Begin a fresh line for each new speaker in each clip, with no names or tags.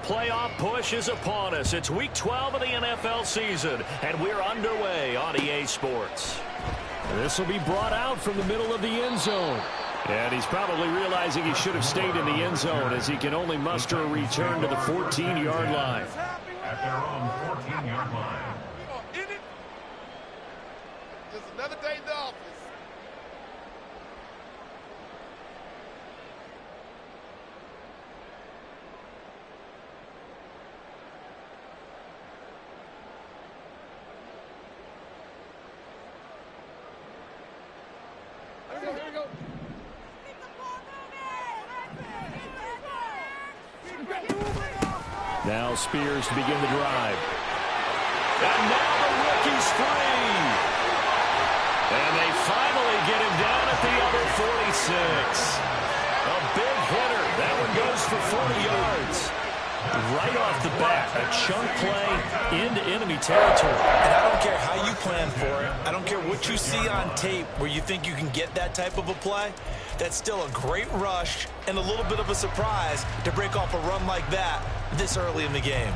playoff push is upon us. It's Week 12 of the NFL season, and we're underway on EA Sports.
This will be brought out from the middle of the end zone. And he's probably realizing he should have stayed in the end zone as he can only muster a return to the 14-yard line.
At their own 14-yard line.
Just another day in the office. Here we go.
Now Spears to begin the drive.
And now the rookie's free. And they finally get him down at the other 46. A big hitter. That one goes for 40 yards. Right off the bat, a chunk play into enemy territory.
And I don't care how you plan for it. I don't care what you see on tape where you think you can get that type of a play. That's still a great rush and a little bit of a surprise to break off a run like that this early in the game.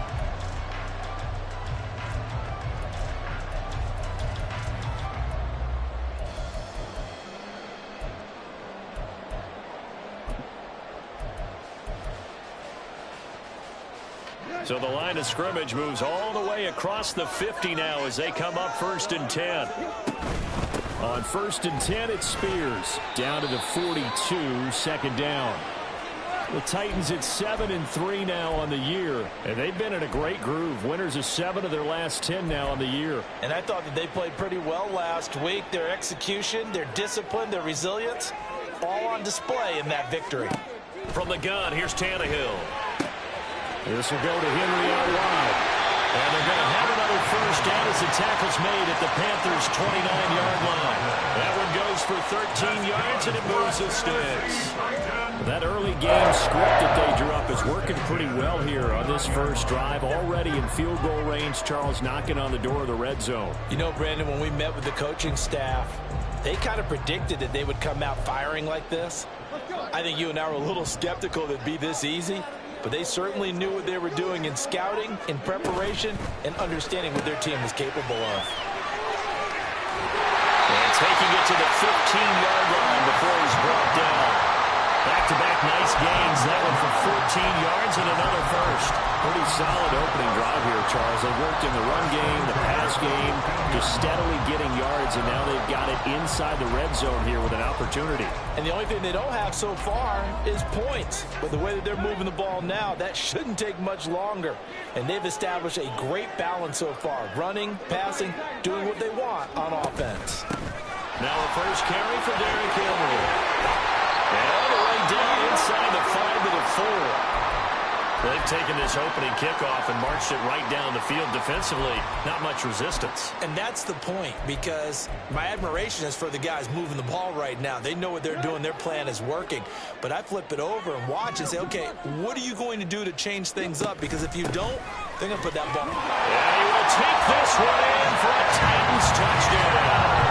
So the line of scrimmage moves all the way across the 50 now as they come up 1st and 10. On 1st and 10, it's Spears. Down to the 42, 2nd down. The Titans at 7-3 now on the year. And they've been in a great groove. Winners of 7 of their last 10 now on the year.
And I thought that they played pretty well last week. Their execution, their discipline, their resilience, all on display in that victory.
From the gun, here's Tannehill.
This will go to Henry out wide.
And they're going to have another first down as the tackle's made at the Panthers' 29-yard line. That one goes for 13 yards, and it moves the sticks.
That early game script that they drew up is working pretty well here on this first drive. Already in field goal range, Charles knocking on the door of the red zone.
You know, Brandon, when we met with the coaching staff, they kind of predicted that they would come out firing like this. I think you and I were a little skeptical that it'd be this easy. But they certainly knew what they were doing in scouting, in preparation, and understanding what their team was capable of.
And taking it to the 15-yard line before he's brought down. Back-to-back nice gains. That one for 14 yards and another first.
Pretty solid opening drive here, Charles. They worked in the run game, the pass game, just steadily getting yards, and now they've got it inside the red zone here with an opportunity.
And the only thing they don't have so far is points. But the way that they're moving the ball now, that shouldn't take much longer. And they've established a great balance so far. Running, passing, doing what they want on offense.
Now a first carry for Derrick Henry. And all the way down inside the 5 to the 4. They've taken this opening kickoff and marched it right down the field defensively. Not much resistance.
And that's the point, because my admiration is for the guys moving the ball right now. They know what they're doing. Their plan is working. But I flip it over and watch and say, okay, what are you going to do to change things up? Because if you don't, they're going to put that ball.
And he will take this one in for a Titans touchdown.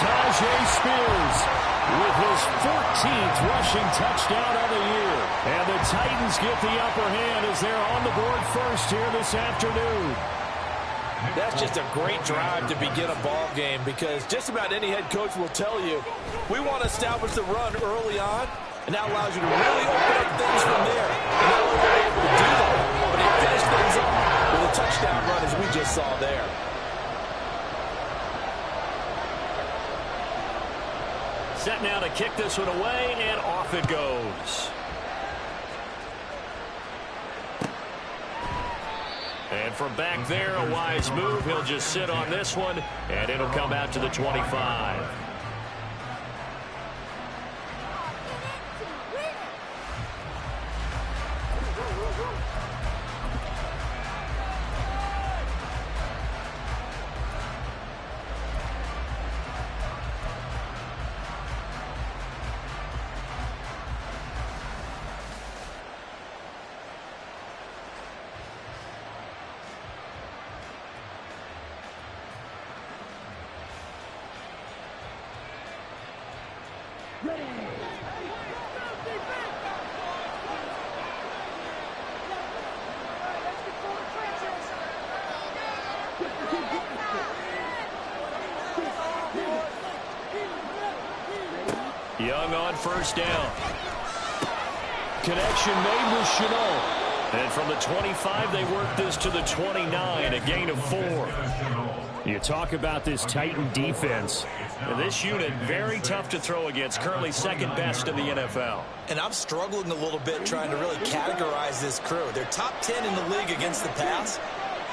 Tyjae Spears with his 14th rushing touchdown of the year. And the Titans get the upper hand as they're on the board first here this afternoon.
That's just a great drive to begin a ball game, because just about any head coach will tell you, we want to establish the run early on, and that allows you to really open up things from there. And not only were they able to do that, but they finished things up with a touchdown run as we just saw there.
Set now to kick this one away, and off it goes. And from back there, a wise move. He'll just sit on this one, and it'll come out to the 25.
Young on first down. Connection made with Shenault. And from the 25, they work this to the 29, a gain of 4. You talk about this Titan defense. And this unit, very tough to throw against, currently second best in the NFL.
And I'm struggling a little bit trying to really categorize this crew. They're top 10 in the league against the pass,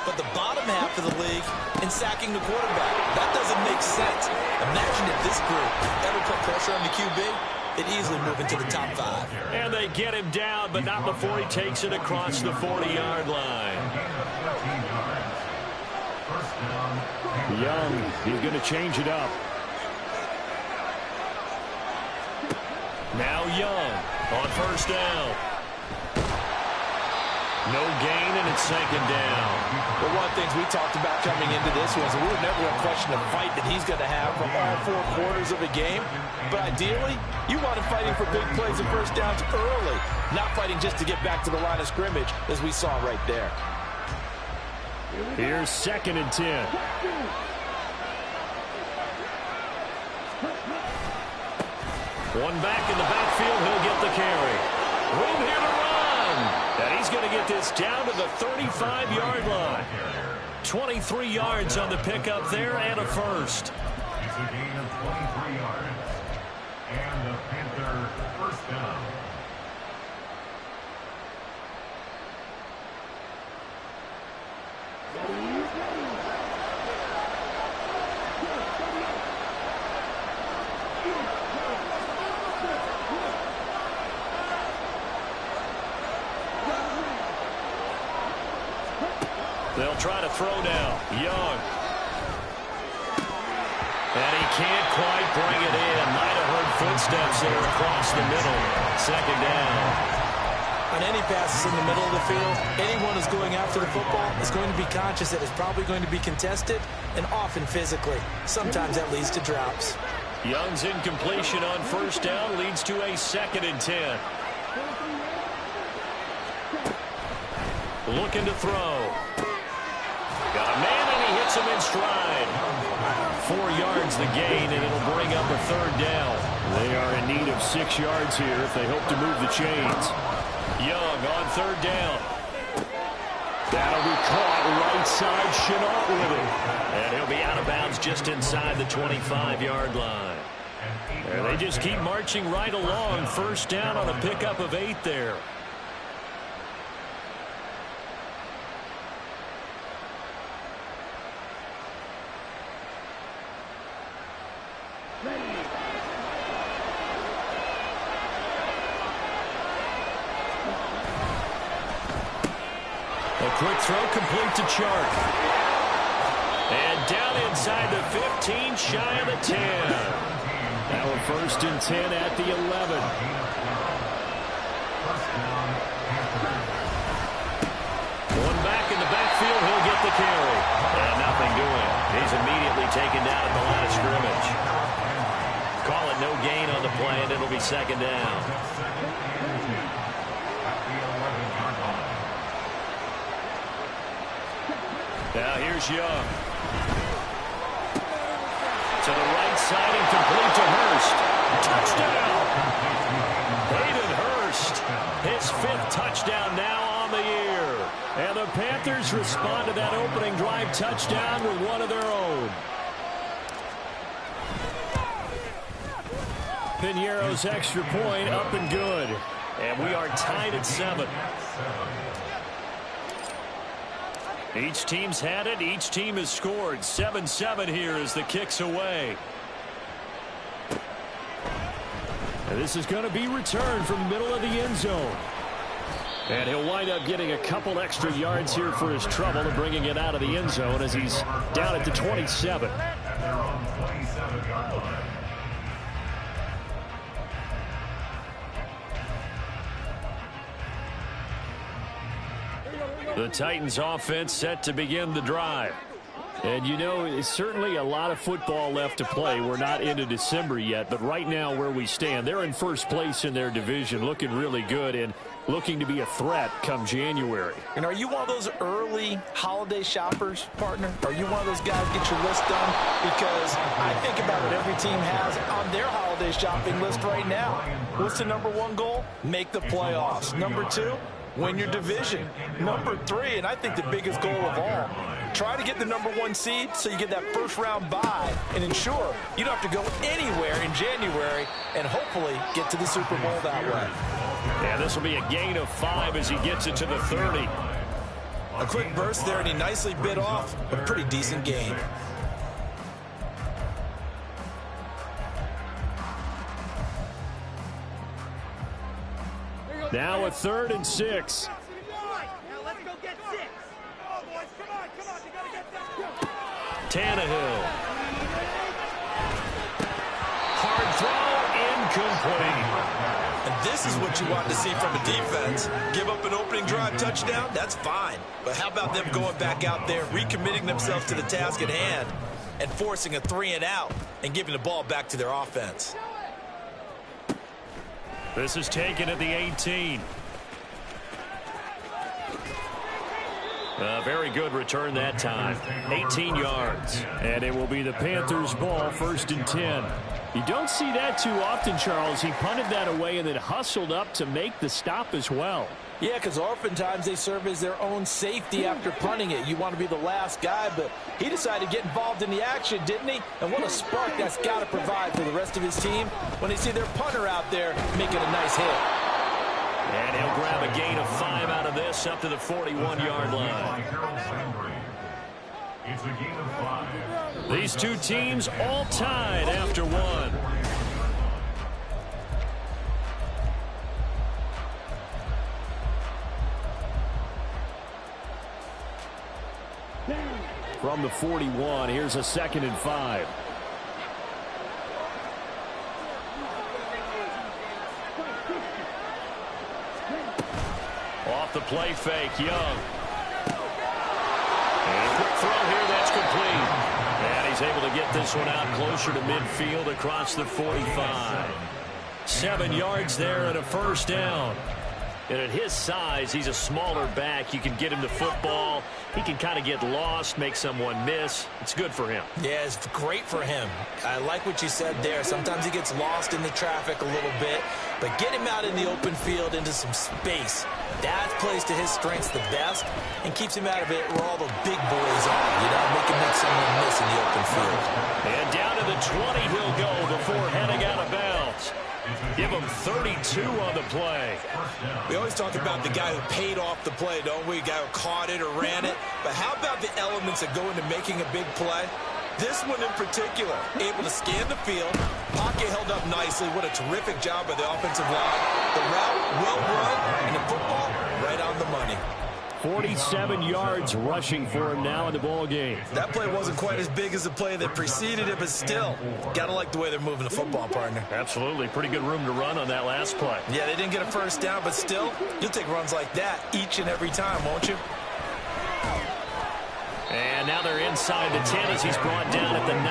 but the bottom half of the league in sacking the quarterback. That doesn't make sense. Imagine if this group ever put pressure on the QB. They'd easily move into the top 5.
And they get him down, but not before he takes it across the 40-yard line. Young, he's going to change it up. Now Young on first down. No gain, and it's second down.
Well, one of the things we talked about coming into this was we were never going to question the fight that he's going to have for all 4 quarters of a game. But ideally, you want him fighting for big plays and first downs early, not fighting just to get back to the line of scrimmage, as we saw right there.
Here's 2nd and 10. One back in the backfield, he'll get the carry. Room here to run. And he's going to get this down to the 35-yard line. 23 yards on the pickup there and a first.
It's a gain of 23 yards. And the Panther first down.
They'll try to throw now. Young. And he can't quite bring it in. Might have heard footsteps there across the middle. Second down.
On any passes in the middle of the field, anyone who's going after the football is going to be conscious that it's probably going to be contested and often physically. Sometimes that leads to drops.
Young's incompletion on first down leads to a 2nd and 10. Looking to throw. Got a man, and he hits him in stride. 4 yards the gain, and it'll bring up a 3rd down. They are in need of 6 yards here if they hope to move the chains. Young on 3rd down. That'll be caught right side. Shenault with it. And he'll be out of bounds just inside the 25-yard line. And they just keep marching right along. First down on a pickup of 8 there. A quick throw complete to Chark. And down inside the 15, shy of the 10. Now a 1st and 10 at the 11. One back in the backfield, he'll get the carry. And nothing doing. He's immediately taken down at the line of scrimmage. Call it no gain on the play, and it'll be 2nd down. Now here's Young. To the right side and complete to Hurst. Touchdown! Hayden Hurst. His 5th touchdown now on the year. And the Panthers respond to that opening drive touchdown with one of their own. Piñeiro's extra point up and good. And we are tied at 7. Each team's had it. Each team has scored. 7-7 here as the kick's away. And this is going to be returned from the middle of the end zone. And he'll wind up getting a couple extra yards here for his trouble and bringing it out of the end zone as he's down at the 27. The Titans offense set to begin the drive. And you know, it's certainly a lot of football left to play. We're not into December yet, but right now where we stand, they're in first place in their division, looking really good. And looking to be a threat come January.
And are you one of those early holiday shoppers, partner? Are you one of those guys get your list done? Because I think about what every team has on their holiday shopping list right now. What's the number one goal? Make the playoffs. Number two, win your division. Number three, and I think the biggest goal of all, try to get the number one seed so you get that first round bye and ensure you don't have to go anywhere in January and hopefully get to the Super Bowl that way.
Yeah, this will be a gain of 5 as he gets it to the 30.
A quick burst there, and he nicely bit off a pretty decent gain.
Now a 3rd and 6. Tannehill. Hard throw, incomplete.
And this is what you want to see from a defense. Give up an opening drive touchdown, that's fine. But how about them going back out there, recommitting themselves to the task at hand, and forcing a 3-and-out and giving the ball back to their offense.
This is taken at the 18. A very good return that time. 18 yards. And it will be the Panthers' ball, 1st and 10. You don't see that too often, Charles. He punted that away and then hustled up to make the stop as well.
Yeah, because oftentimes they serve as their own safety after punting it. You want to be the last guy, but he decided to get involved in the action, didn't he? And what a spark that's got to provide for the rest of his team when they see their punter out there making a nice hit.
And he'll grab a gain of 5 out of this up to the 41-yard line.
It's a gain of 5.
These two teams all tied after one. From the 41, here's a 2nd and 5. Off the play fake, Young. And a quick throw here, that's complete. And he's able to get this one out closer to midfield across the 45. 7 yards there and a 1st down. And at his size, he's a smaller back. You can get him the football. He can kind of get lost, make someone miss. It's good for him.
Yeah, it's great for him. I like what you said there. Sometimes he gets lost in the traffic a little bit, but get him out in the open field into some space. That plays to his strengths the best and keeps him out of it where all the big boys are. You know, make him make someone miss in the open field.
And down to the 20 he'll go before heading out of bounds. Give him 32 on the play.
We always talk about the guy who paid off the play, don't we? A guy who caught it or ran it. But how about the elements that go into making a big play? This one in particular, able to scan the field. Pocket held up nicely. What a terrific job by the offensive line. The route, well run, and the football, right on the money.
47 yards rushing for him now in the ball game.
That play wasn't quite as big as the play that preceded it, but still, got to like the way they're moving the football, partner.
Absolutely. Pretty good room to run on that last play.
Yeah, they didn't get a 1st down, but still, you'll take runs like that each and every time, won't you?
And now they're inside the 10 as he's brought down at the 9.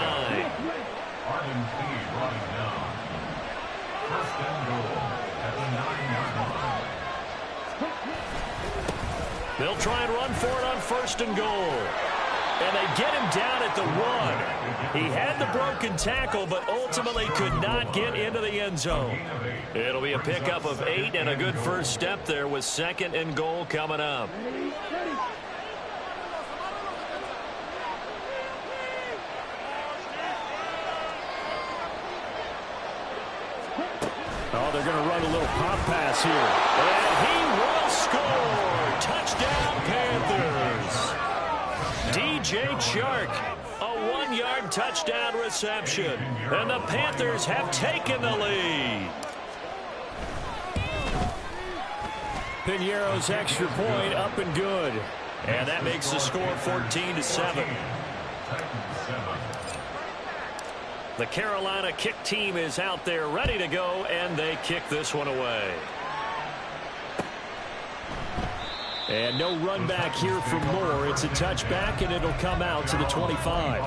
Arden Key brought him down. 1st and goal at the 9-yard line.
They'll try and run for it on 1st and goal. And they get him down at the 1. He had the broken tackle, but ultimately could not get into the end zone. It'll be a pickup of 8 and a good first step there with 2nd and goal coming up. Oh, they're going to run a little pop pass here. And he will score. Touchdown, Panthers. DJ Chark, a 1-yard touchdown reception. And the Panthers have taken the lead. Piñeiro's extra point up and good. And that makes the score 14-7. The Carolina kick team is out there ready to go, and they kick this one away. And no run back here for Moore. It's a touchback, and it'll come out to the 25.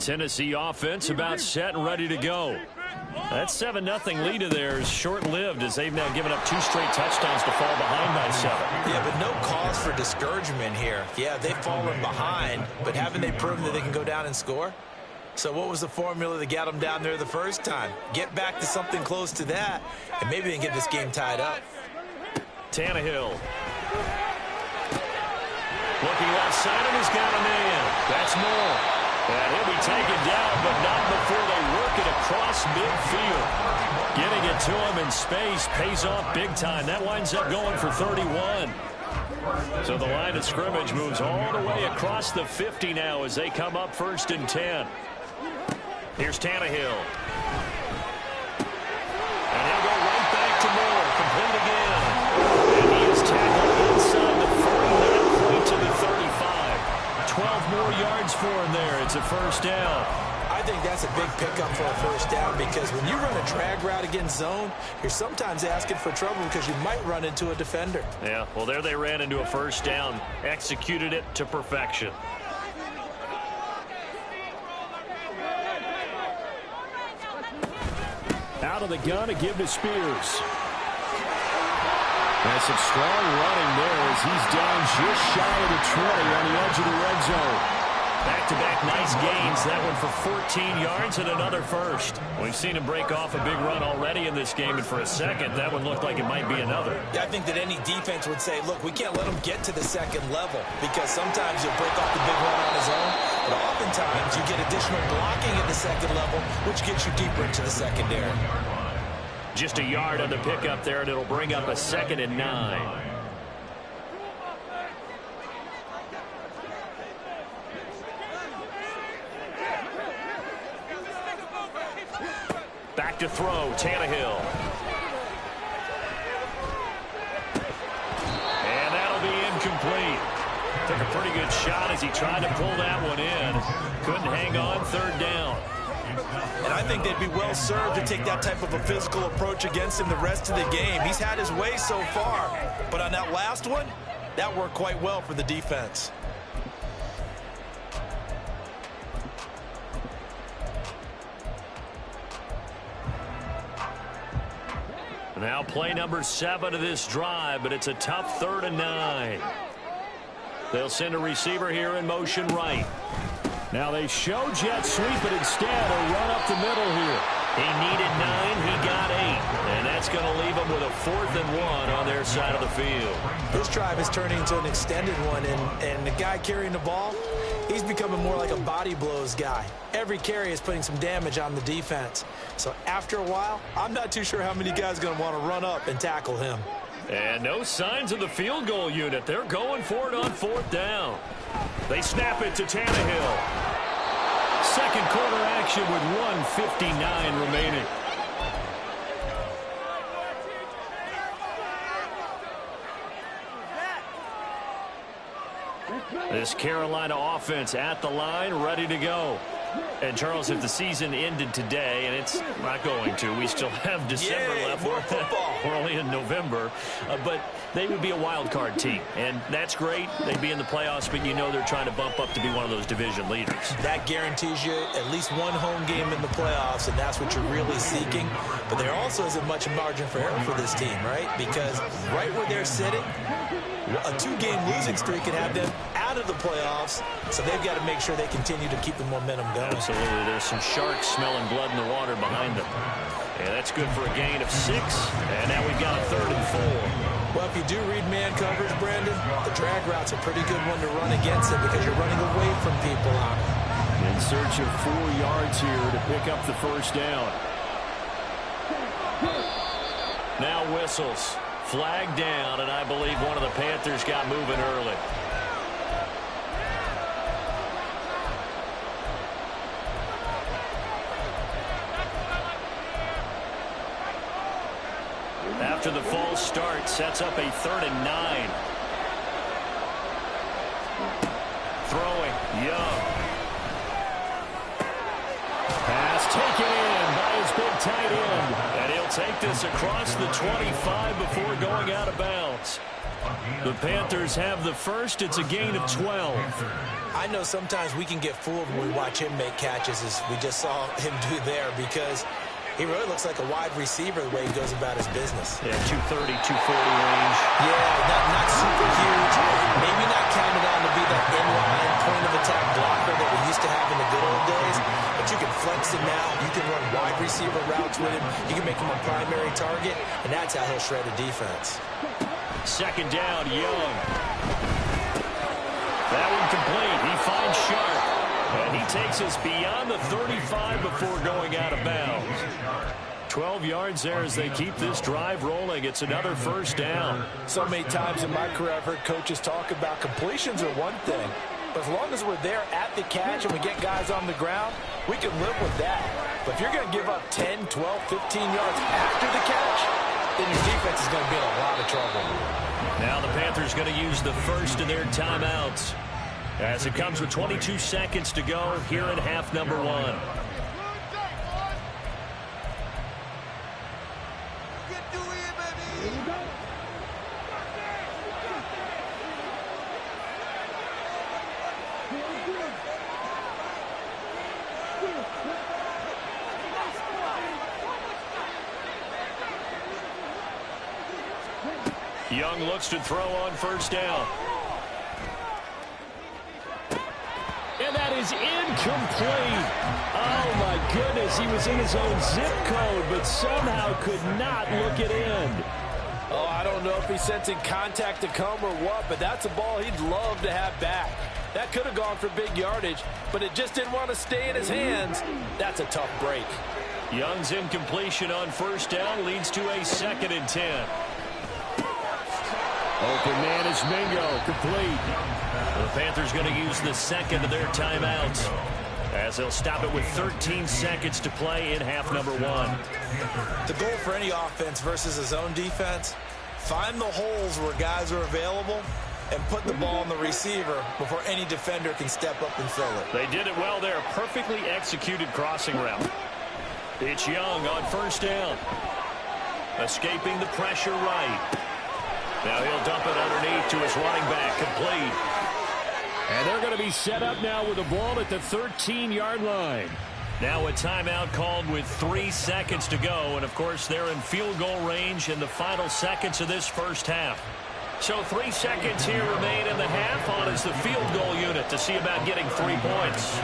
Tennessee offense about set and ready to go. That 7-0 lead of theirs short-lived as they've now given up 2 straight touchdowns to fall behind by 7.
Yeah, but no cause for discouragement here. Yeah, they've fallen behind, but haven't they proven that they can go down and score? So what was the formula that got them down there the first time? Get back to something close to that, and maybe they can get this game tied up.
Tannehill. Looking left side, and he's got a man. That's Moore. And he'll be taken down, but not before they work it across midfield. Getting it to him in space pays off big time. That winds up going for 31. So the line of scrimmage moves all the way across the 50 now as they come up 1st and 10. Here's Tannehill. And he'll go right back to Moore. Complete again. And he is tackled inside the 40, point to the 35. 12 more yards for him there. It's a 1st down.
I think that's a big pickup for a 1st down because when you run a drag route against zone, you're sometimes asking for trouble because you might run into a defender.
Yeah, well, there they ran into a 1st down. Executed it to perfection. Out of the gun to give to Spears. That's some strong running there as he's down just shy of the 20 on the edge of the red zone. Back-to-back nice gains. That one for 14 yards and another 1st. We've seen him break off a big run already in this game, and for a second, that one looked like it might be another.
Yeah, I think that any defense would say, look, we can't let him get to the 2nd level because sometimes you'll break off the big run on his own, but oftentimes you get additional blocking at the 2nd level, which gets you deeper into the secondary.
Just a yard on the pickup there, and it'll bring up a 2nd and 9. Back to throw, Tannehill. And that'll be incomplete. Took a pretty good shot as he tried to pull that one in. Couldn't hang on, 3rd down.
And I think they'd be well served to take that type of a physical approach against him the rest of the game. He's had his way so far, but on that last one, that worked quite well for the defense.
Now play number 7 of this drive, but it's a tough 3rd and 9. They'll send a receiver here in motion right. Now they show jet sweep, but instead a run up the middle here. He needed 9, he got 8. And that's going to leave him with a 4th and 1 on their side of the field.
This drive is turning into an extended one, and the guy carrying the ball, he's becoming more like a body blows guy. Every carry is putting some damage on the defense. So after a while, I'm not too sure how many guys are going to want to run up and tackle him.
And no signs of the field goal unit. They're going for it on 4th down. They snap it to Tannehill. 2nd quarter action with 1:59 remaining. This Carolina offense at the line, ready to go. And, Charles, if the season ended today, and it's not going to, we still have December left.
More football.
We're only in November. But they would be a wild card team. And that's great. They'd be in the playoffs, but you know they're trying to bump up to be one of those division leaders.
That guarantees you at least one home game in the playoffs, and that's what you're really seeking. But there also isn't much margin for error for this team, right? Because right where they're sitting, a 2-game losing streak could have them out of the playoffs, so they've got to make sure they continue to keep the momentum going.
Absolutely. There's some sharks smelling blood in the water behind them. And that's good for a gain of 6. And now we've got a 3rd and 4.
Well, if you do read man coverage, Brandon, the drag route's a pretty good one to run against it because you're running away from people on it.
In search of 4 yards here to pick up the 1st down. Now whistles. Flag down, and I believe one of the Panthers got moving early. After the false start, sets up a 3rd and 9. Throwing, Young. Pass taken in by his big tight end. And he'll take this across the 25 before going out of bounds. The Panthers have the first. It's a gain of 12.
I know sometimes we can get fooled when we watch him make catches, as we just saw him do there, because he really looks like a wide receiver the way he goes about his business.
Yeah, 230, 240 range.
Yeah, not super huge. Maybe not counted on to be that inline point-of-attack blocker that we used to have in the good old days. But you can flex him now. You can run wide receiver routes with him. You can make him a primary target, and that's how he'll shred a defense.
Second down, Young. That one complete. He finds Sharp. And he takes us beyond the 35 before going out of bounds. 12 yards there as they keep this drive rolling. It's another first down.
So many times in my career I've heard coaches talk about completions are one thing. But as long as we're there at the catch and we get guys on the ground, we can live with that. But if you're going to give up 10, 12, 15 yards after the catch, then your defense is going to be in a lot of trouble.
Now the Panthers going to use the first of their timeouts, as it comes with 22 seconds to go here in half number one. Young looks to throw on first down. And that is incomplete. Oh, my goodness. He was in his own zip code, but somehow could not look it in.
Oh, I don't know if he's sensing contact to come or what, but that's a ball he'd love to have back. That could have gone for big yardage, but it just didn't want to stay in his hands. That's a tough break.
Young's incompletion on first down leads to a 2nd and 10. Open man is Mingo, complete. The Panthers going to use the second of their timeouts, as they'll stop it with 13 seconds to play in half number one.
The goal for any offense versus his own defense, find the holes where guys are available and put the ball on the receiver before any defender can step up and fill it.
They did it well there. Perfectly executed crossing route. It's Young on first down. Escaping the pressure right. Now he'll dump it underneath to his running back, complete. And they're going to be set up now with the ball at the 13-yard line. Now a timeout called with 3 seconds to go. And, of course, they're in field goal range in the final seconds of this first half. So 3 seconds here remain in the half. On is the field goal unit to see about getting 3 points.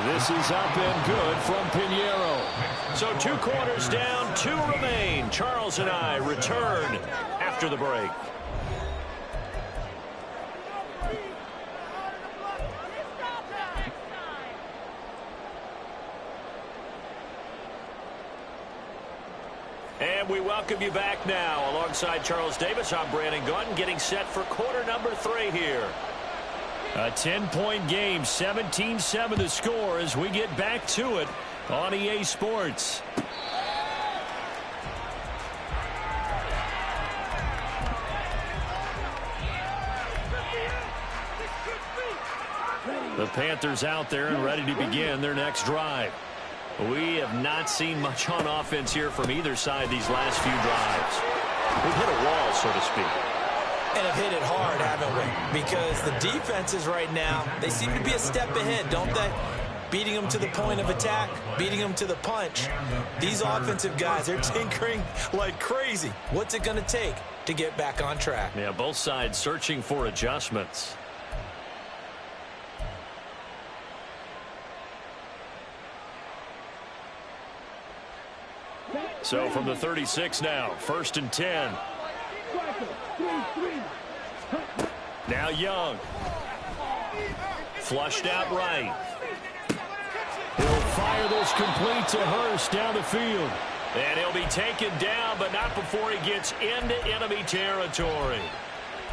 This is up and good from Pinheiro. So 2 quarters down, 2 remain. Charles and I return after the break. And we welcome you back now. Alongside Charles Davis, I'm Brandon Gaudin, getting set for quarter number 3 here. A 10-point game, 17-7 the score as we get back to it on EA Sports. The Panthers out there and ready to begin their next drive. We have not seen much on offense here from either side these last few drives. We've hit a wall, so to speak.
And have hit it hard, haven't we? Because the defenses right now, they seem to be a step ahead, don't they? Beating them to the point of attack, beating them to the punch. These offensive guys, they're tinkering like crazy. What's it going to take to get back on track?
Yeah, both sides searching for adjustments. So from the 36 now, 1st and 10. Now Young. Flushed out right. He'll fire this complete to Hurst down the field. And he'll be taken down, but not before he gets into enemy territory.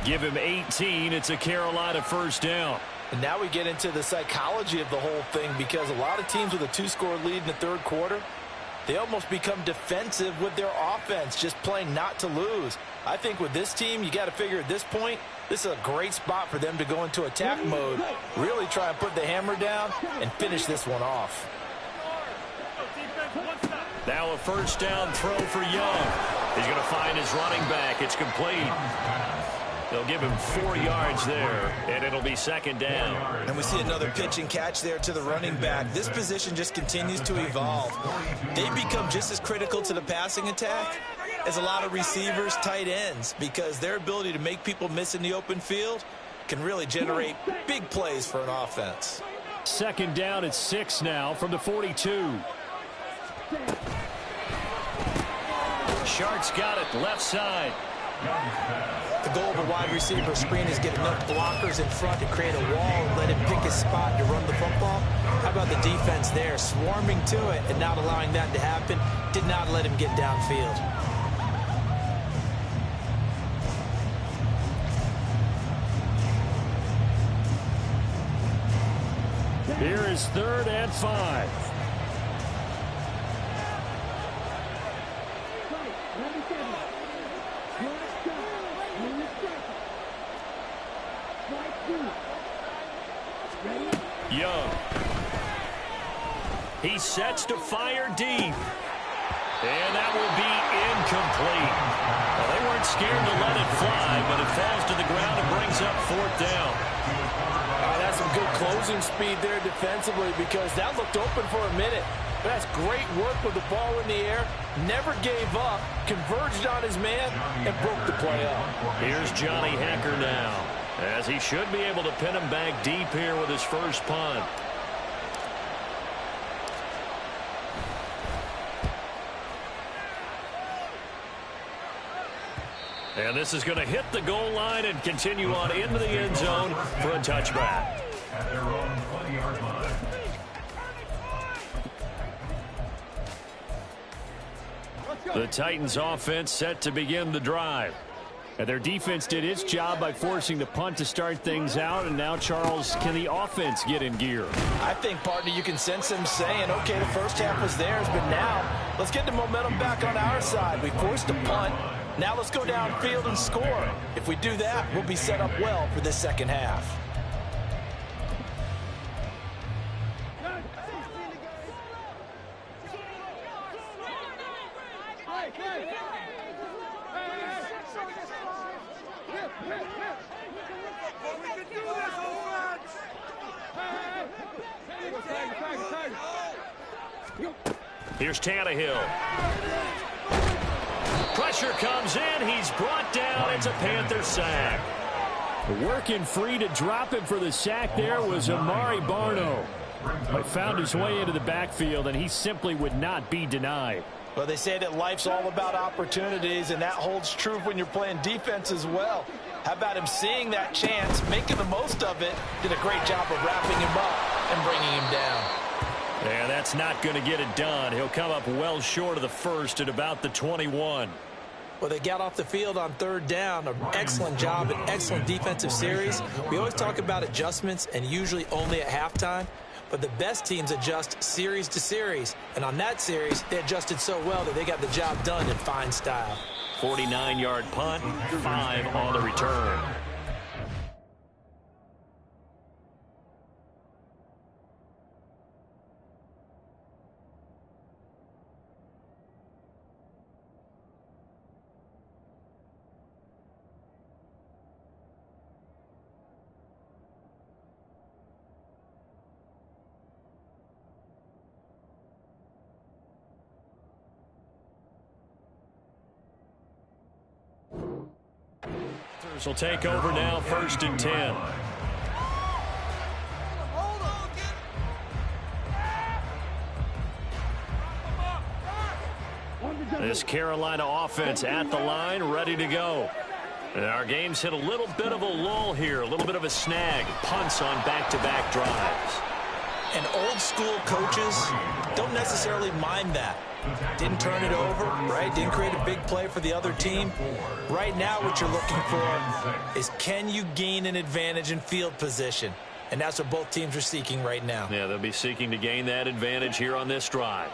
Give him 18. It's a Carolina first down.
And now we get into the psychology of the whole thing, because a lot of teams with a 2-score lead in the 3rd quarter, they almost become defensive with their offense, just playing not to lose. I think with this team, you got to figure at this point, this is a great spot for them to go into attack mode, really try and put the hammer down and finish this one off.
Now a first down throw for Young. He's going to find his running back. It's complete. They'll give him 4 yards there, and it'll be second down.
And we see another pitch and catch there to the running back. This position just continues to evolve. They become just as critical to the passing attack as a lot of receivers, tight ends, because their ability to make people miss in the open field can really generate big plays for an offense.
Second down at 6 now from the 42. Sharks got it left side.
The goal of a wide receiver screen is get enough blockers in front to create a wall and let him pick his spot to run the football. How about the defense there, swarming to it and not allowing that to happen? Did not let him get downfield.
Here is 3rd and 5. Young. He sets to fire deep. And that will be incomplete. Well, they weren't scared to let it fly, but it falls to the ground and brings up 4th down.
That's some good closing speed there defensively, because that looked open for a minute. That's great work with the ball in the air. Never gave up, converged on his man, and broke the play up.
Here's Johnny Hekker now, as he should be able to pin him back deep here with his first punt. And this is going to hit the goal line and continue on into the end zone for a touchback.
At their own 20-yard line.
The Titans offense set to begin the drive. And their defense did its job by forcing the punt to start things out. And now, Charles, can the offense get in gear?
I think, partner, you can sense them saying, okay, the first half was theirs, but now let's get the momentum back on our side. We forced a punt. Now let's go downfield and score. If we do that, we'll be set up well for this second half.
Here's Tannehill. Pressure comes in. He's brought down. It's a Panther sack. Working free to drop him for the sack there was Amari Barno. He found his way into the backfield, and he simply would not be denied.
Well, they say that life's all about opportunities, and that holds true when you're playing defense as well. How about him seeing that chance, making the most of it, did a great job of wrapping him up and bringing him down.
And that's not going to get it done. He'll come up well short of the first at about the 21.
Well, they got off the field on 3rd down. An excellent job, an excellent defensive series. We always talk about adjustments, and usually only at halftime. But the best teams adjust series to series. And on that series, they adjusted so well that they got the job done in fine style.
49-yard punt, 5 on the return. Will take over now, 1st and 10. This Carolina offense at the line, ready to go. And our game's hit a little bit of a lull here, a little bit of a snag. Punts on back-to-back drives.
And old school coaches don't necessarily mind that. Didn't turn it over, right? Didn't create a big play for the other team. Right now what you're looking for is, can you gain an advantage in field position? And that's what both teams are seeking right now.
Yeah, they'll be seeking to gain that advantage here on this drive.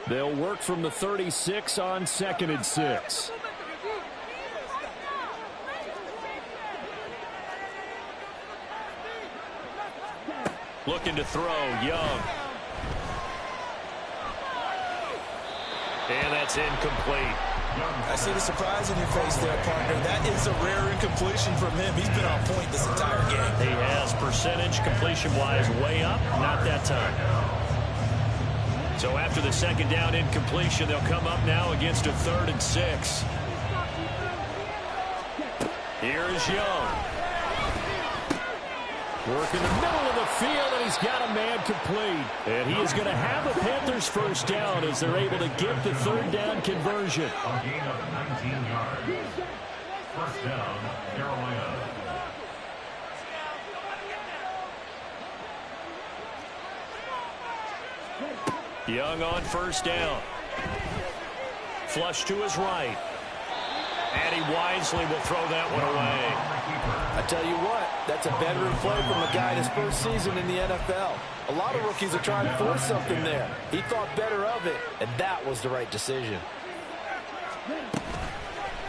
They'll work from the 36 on 2nd and 6. Looking to throw, Young. And that's incomplete.
I see the surprise in your face there, partner. That is a rare incompletion from him. He's been on point this entire game.
He has percentage completion-wise way up. Not that time. So after the 2nd down incompletion, they'll come up now against a 3rd and 6. Here's Young. Work in the middle of the field, and he's got a man complete. And he is going to have the Panthers first down as they're able to get the 3rd down conversion.
A gain of 19 yards. First down, Carolina.
Young on first down. Flush to his right. And he wisely will throw that one away.
I tell you what, that's a veteran play from a guy in his first season in the NFL. A lot of rookies are trying to force something there. He thought better of it, and that was the right decision.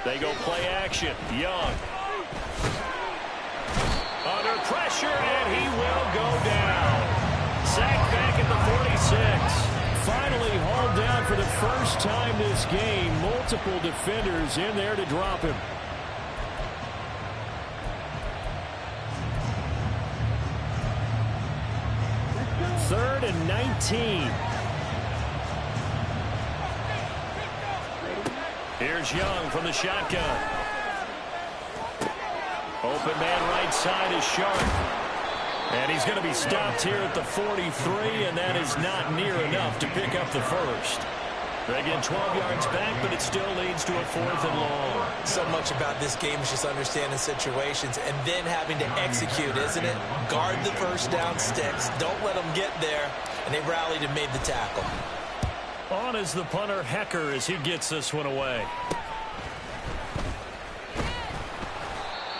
They go play action. Young. Under pressure, and he will go down. Sacked back at the 46. Finally hauled down for the first time this game. Multiple defenders in there to drop him. Third and 19. Here's Young from the shotgun. Open man right side is Sharp. And he's going to be stopped here at the 43, and that is not near enough to pick up the first. They get 12 yards back, but it still leads to a 4th and long.
So much about this game is just understanding situations and then having to execute, isn't it? Guard the first down sticks. Don't let them get there. And they rallied and made the tackle.
On is the punter, Hecker, as he gets this one away.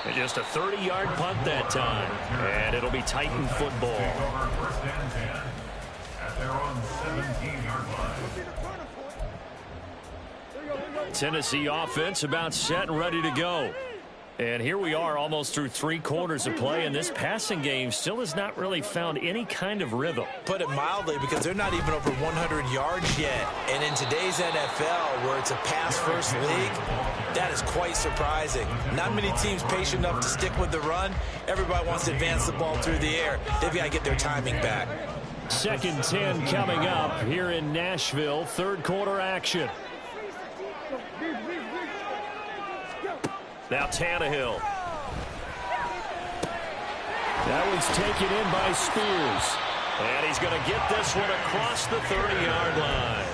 And just a 30-yard punt that time. And it'll be Titan football.
First and 10 at their own 17-yard line.
Tennessee offense about set and ready to go. And here we are almost through 3 quarters of play, and this passing game still has not really found any kind of rhythm.
Put it mildly, because they're not even over 100 yards yet. And in today's NFL, where it's a pass-first league, that is quite surprising. Not many teams patient enough to stick with the run. Everybody wants to advance the ball through the air. They've got to get their timing back.
2nd 10 coming up here in Nashville. 3rd quarter action. Now Tannehill. That one's taken in by Spears. And he's going to get this one across the 30-yard line.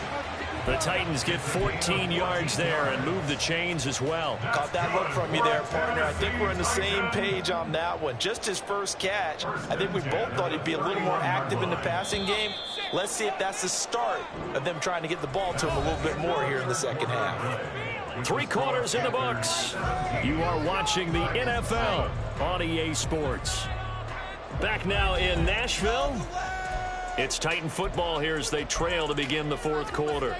The Titans get 14 yards there and move the chains as well.
Caught that look from you there, partner. I think we're on the same page on that one. Just his first catch. I think we both thought he'd be a little more active in the passing game. Let's see if that's the start of them trying to get the ball to him a little bit more here in the second half.
3 quarters in the books. You are watching the NFL on EA Sports. Back now in Nashville. It's Titan football here as they trail to begin the 4th quarter.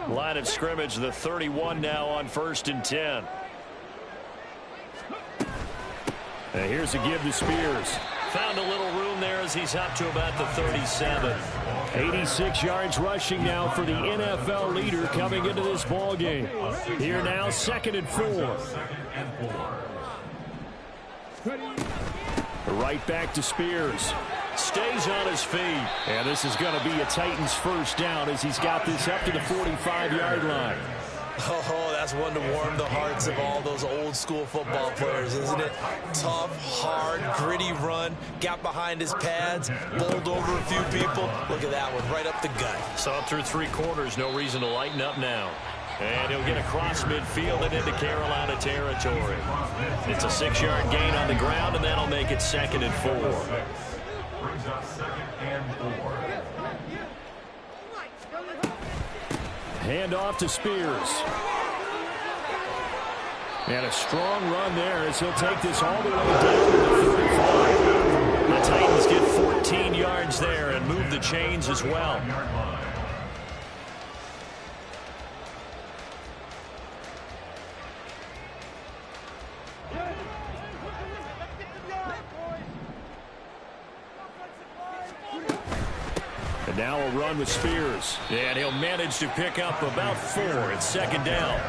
Line of scrimmage, the 31 now on 1st and 10. And here's a give to Spears. Found a little room there as he's up to about the 37. 86 yards rushing now for the NFL leader coming into this ball game. Here now, 2nd and 4. Right back to Spears. Stays on his feet. And this is going to be a Titans first down as he's got this up to the 45-yard line.
Oh, that's one to warm the hearts of all those old school football players, isn't it? Tough, hard, gritty run. Got behind his pads, bowled over a few people. Look at that one, right up the gut.
So up through 3 quarters, no reason to lighten up now. And he'll get across midfield and into Carolina territory. It's a 6-yard gain on the ground, and that'll make it 2nd and 4.
Brings up 2nd and 4.
Hand off to Spears. And a strong run there as he'll take this all the way down to the 35. The Titans get 14 yards there and move the chains as well. And now a run with Spears. And he'll manage to pick up about 4 at second down.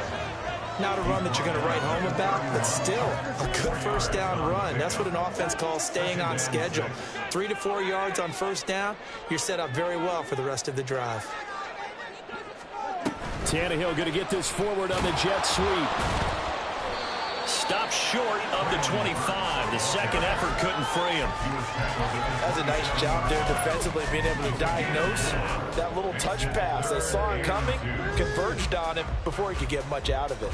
Not a run that you're going to write home about, but still a good first down run. That's what an offense calls staying on schedule. 3 to 4 yards on first down, you're set up very well for the rest of the drive.
Tannehill going to get this forward on the jet sweep. Stopped short of the 25. The second effort couldn't free him.
That's a nice job there defensively, being able to diagnose that little touch pass. They saw it coming, converged on it before he could get much out of it.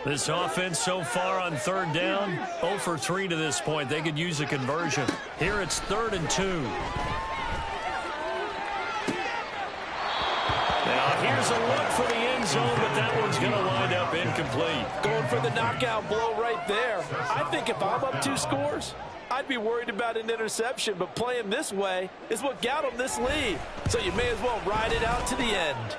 This offense so far on third down, 0 for 3 to this point. They could use a conversion. Here it's 3rd and 2. Now here's a look for the end zone, but that one's going to wind up incomplete.
Going for the knockout blow right there. I think if I'm up 2 scores, I'd be worried about an interception, but playing this way is what got them this lead. So you may as well ride it out to the end.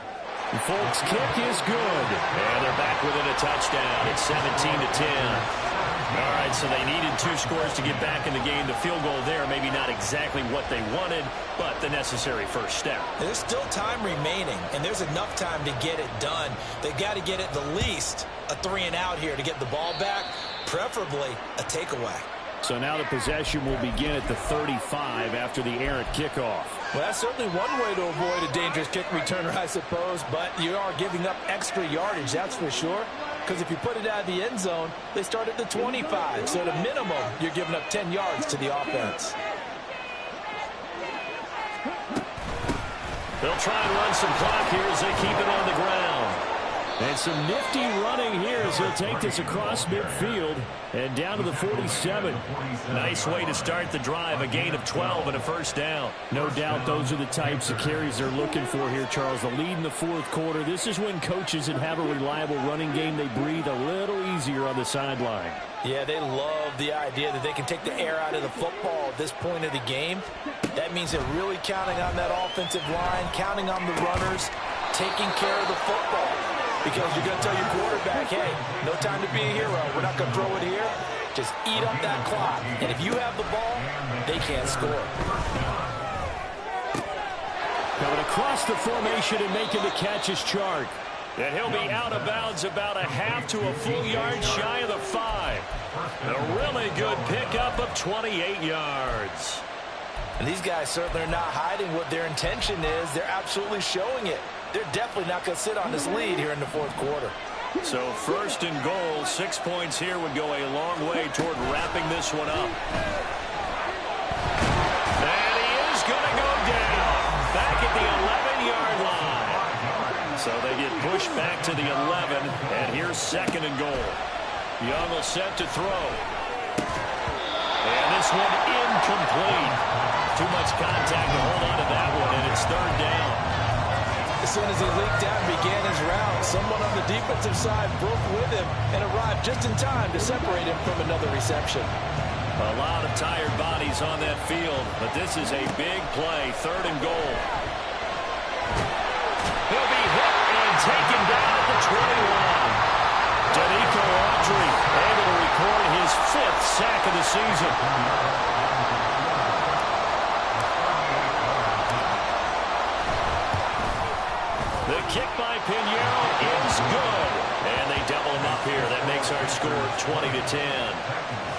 The Folks kick is good. And they're back within a touchdown. It's 17-10. All right, so they needed 2 scores to get back in the game. The field goal there, maybe not exactly what they wanted, but the necessary first step.
There's still time remaining, and there's enough time to get it done. They've got to get at the least a 3 and out here to get the ball back, preferably a takeaway.
So now the possession will begin at the 35 after the errant kickoff.
Well, that's certainly one way to avoid a dangerous kick returner, I suppose, but you are giving up extra yardage, that's for sure. Because if you put it out of the end zone, they start at the 25. So at a minimum, you're giving up 10 yards to the offense.
They'll try and run some clock here as they keep it on the ground. And some nifty running here as he'll take this across midfield and down to the 47. Nice way to start the drive, a gain of 12 and a first down. No doubt those are the types of carries they're looking for here, Charles. The lead in the 4th quarter. This is when coaches that have a reliable running game, they breathe a little easier on the sideline.
Yeah, they love the idea that they can take the air out of the football at this point of the game. That means they're really counting on that offensive line, counting on the runners, taking care of the football. Because you're going to tell your quarterback, hey, no time to be a hero. We're not going to throw it here. Just eat up that clock. And if you have the ball, they can't score.
Coming across the formation and making the catch is Chark. And he'll be out of bounds about a half to a full yard shy of the 5. A really good pickup of 28 yards.
And these guys certainly are not hiding what their intention is. They're absolutely showing it. They're definitely not going to sit on this lead here in the 4th quarter.
So 1st and goal, 6 points here would go a long way toward wrapping this one up. And he is going to go down back at the 11-yard line. So they get pushed back to the 11, and here's 2nd and goal. Young will set to throw. And this one incomplete. Too much contact to hold on to that one, and it's 3rd down.
As soon as he leaked out and began his route, someone on the defensive side broke with him and arrived just in time to separate him from another reception.
A lot of tired bodies on that field, but this is a big play, 3rd and goal. He'll be hit and taken down at the 21. Danico Autry able to record his 5th sack of the season. The kick by Pinheiro is good. And they double him up here. That makes our score 20-10.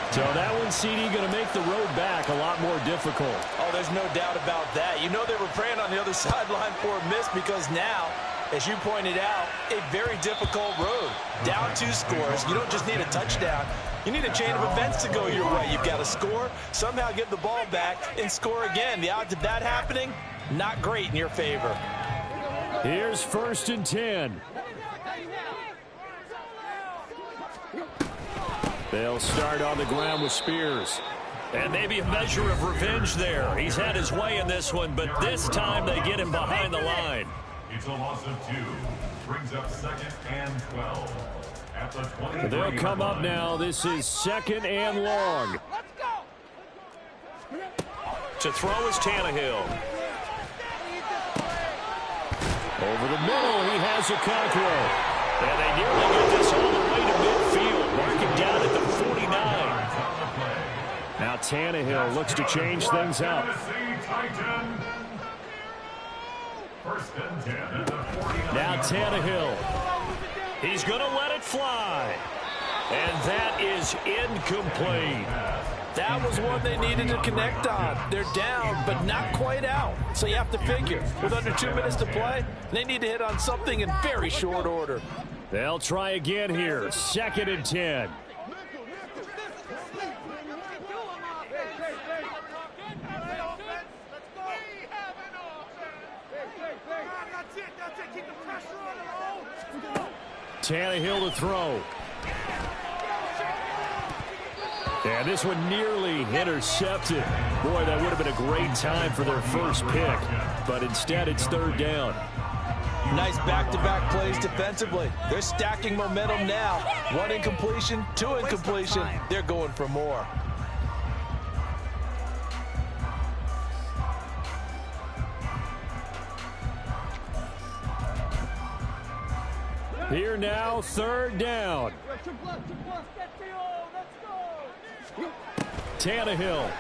So that one, CD, going to make the road back a lot more difficult.
Oh, there's no doubt about that. You know they were praying on the other sideline for a miss because now, as you pointed out, a very difficult road. Down 2 scores. You don't just need a touchdown. You need a chain of events to go your way. You've got to score, somehow get the ball back, and score again. The odds of that happening, not great in your favor.
Here's 1st and 10. They'll start on the ground with Spears. And maybe a measure of revenge there. He's had his way in this one, but this time they get him behind the line.
It's a loss of 2. Brings up 2nd and 12. At the 20.
They'll come up now. This is 2nd and long.
To throw is Tannehill.
Over the middle, he has Okonkwo. And they nearly get this all the way to midfield. Marking down at the 49. Now Tannehill looks to change things up. Now Tannehill. He's going to let it fly. And that is incomplete.
That was one they needed to connect on. They're down, but not quite out. So you have to figure, with under 2 minutes to play, they need to hit on something in very short order.
They'll try again here. 2nd and 10. Tannehill to throw. And this one nearly intercepted. Boy, that would have been a great time for their first pick. But instead, it's 3rd down.
Nice back-to-back plays defensively. They're stacking momentum now. 1 incompletion, 2 incompletion. They're going for more.
Here now, 3rd down. Tannehill.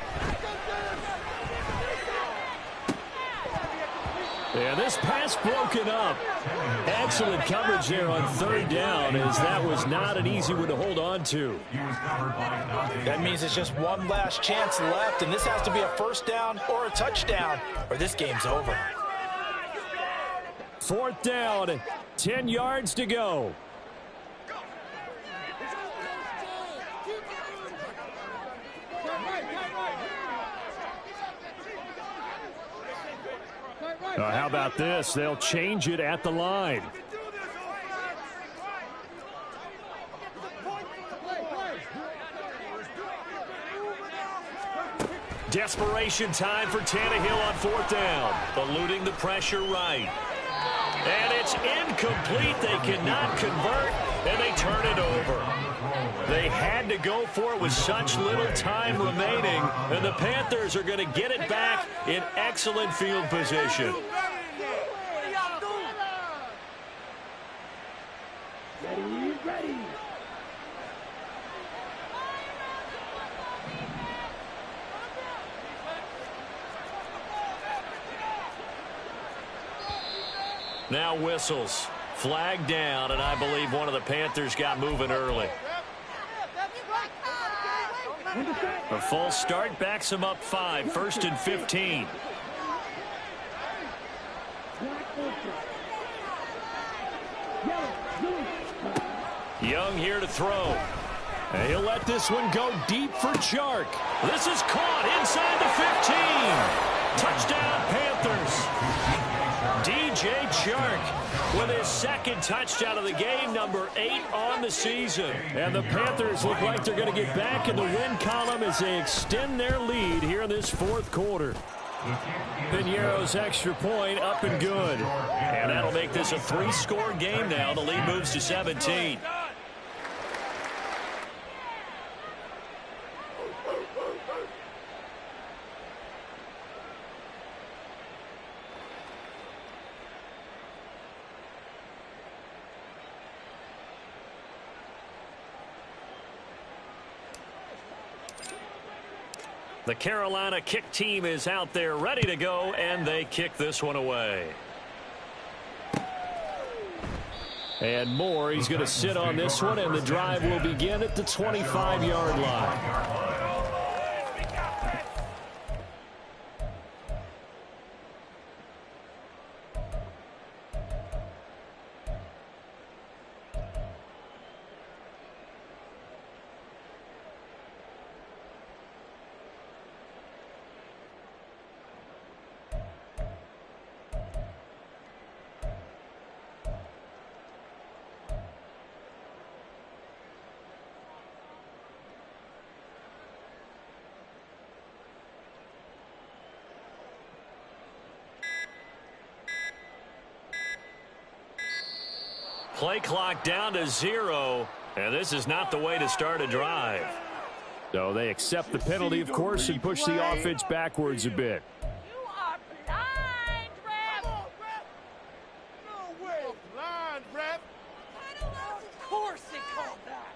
And this pass broken up. Excellent coverage there on 3rd down, as that was not an easy one to hold on to.
That means it's just one last chance left, and this has to be a 1st down or a touchdown, or this game's over.
4th down, 10 yards to go. How about this? They'll change it at the line. Desperation time for Tannehill on 4th down. Eluding the pressure right. And it's incomplete. They cannot convert, and they turn it over. They had to go for it with such little time remaining, and the Panthers are going to get it back in excellent field position. Now whistles. Flag down, and I believe one of the Panthers got moving early. A full start backs him up 5. 1st and 15. Young here to throw. And he'll let this one go deep for Chark. This is caught inside the 15. Touchdown, Panthers. DJ Chark with his 2nd touchdown of the game, number 8 on the season. And the Panthers look like they're going to get back in the win column as they extend their lead here in this 4th quarter. Piñeiro's extra point up and good. And that'll make this a 3-score game now. The lead moves to 17. The Carolina kick team is out there ready to go, and they kick this one away. And Moore, he's going to sit on this one, and the drive will begin at the 25-yard line. Play clock down to 0, and this is not the way to start a drive. So they accept the penalty, of course, and push the offense backwards a bit.
You are blind, ref.
Come on, ref. No way. Blind, ref.
Of course they called that.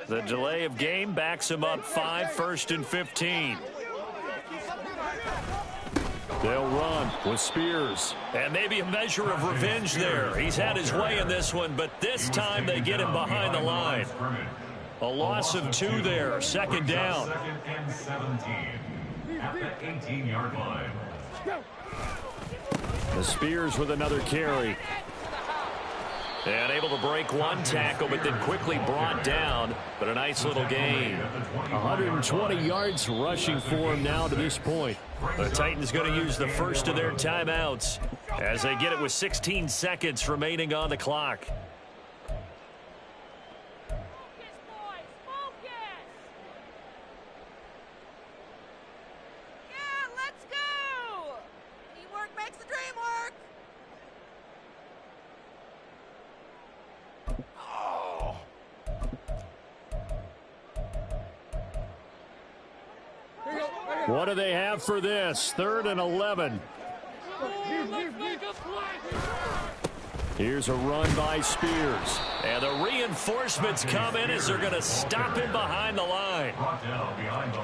The delay of game backs him up 5, 1st and 15. They'll run with Spears. And maybe a measure of revenge there. He's had his way in this one, but this time they get him behind the line. A loss of 2 there, 2nd down.
2nd and 17 at the 18-yard line.
The Spears with another carry. And able to break one tackle, but then quickly brought down. But a nice little gain. 120 yards rushing for him now to this point. The Titans going to use the first of their timeouts as they get it with 16 seconds remaining on the clock.
Focus, boys, focus. Yeah, let's go. Teamwork makes the dream work.
What do they have for this? 3rd and 11. Here's a run by Spears. And the reinforcements come in as they're going to stop him behind the line.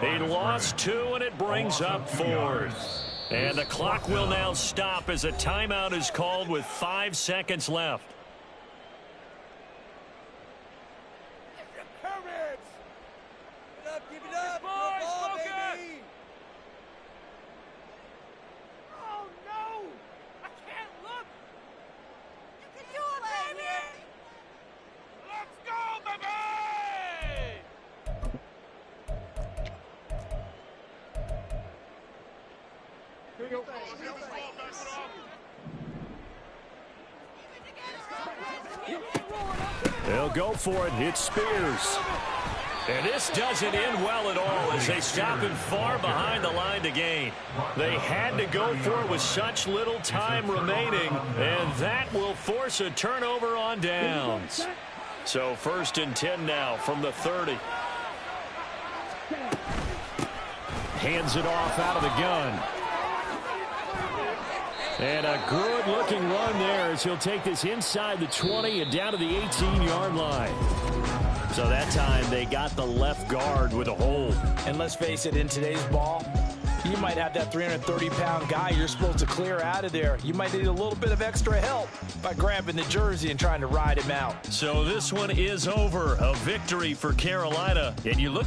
He lost 2, and it brings up 4th. And the clock will now stop as a timeout is called with 5 seconds left.
Give it up. Boys, focus. Oh, no. I can't look.
You can do it, baby.
Let's go, baby. Here you go.
They'll go for it. It's Spears. And this doesn't end well at all as they stop him far behind the line to gain. They had to go for it with such little time remaining, and that will force a turnover on downs. So 1st and 10 now from the 30. Hands it off out of the gun. And a good-looking run there as he'll take this inside the 20 and down to the 18-yard line. So that time they got the left guard with a hold.
And let's face it, in today's ball, you might have that 330-pound guy you're supposed to clear out of there. You might need a little bit of extra help by grabbing the jersey and trying to ride him out.
So this one is over. A victory for Carolina. And you look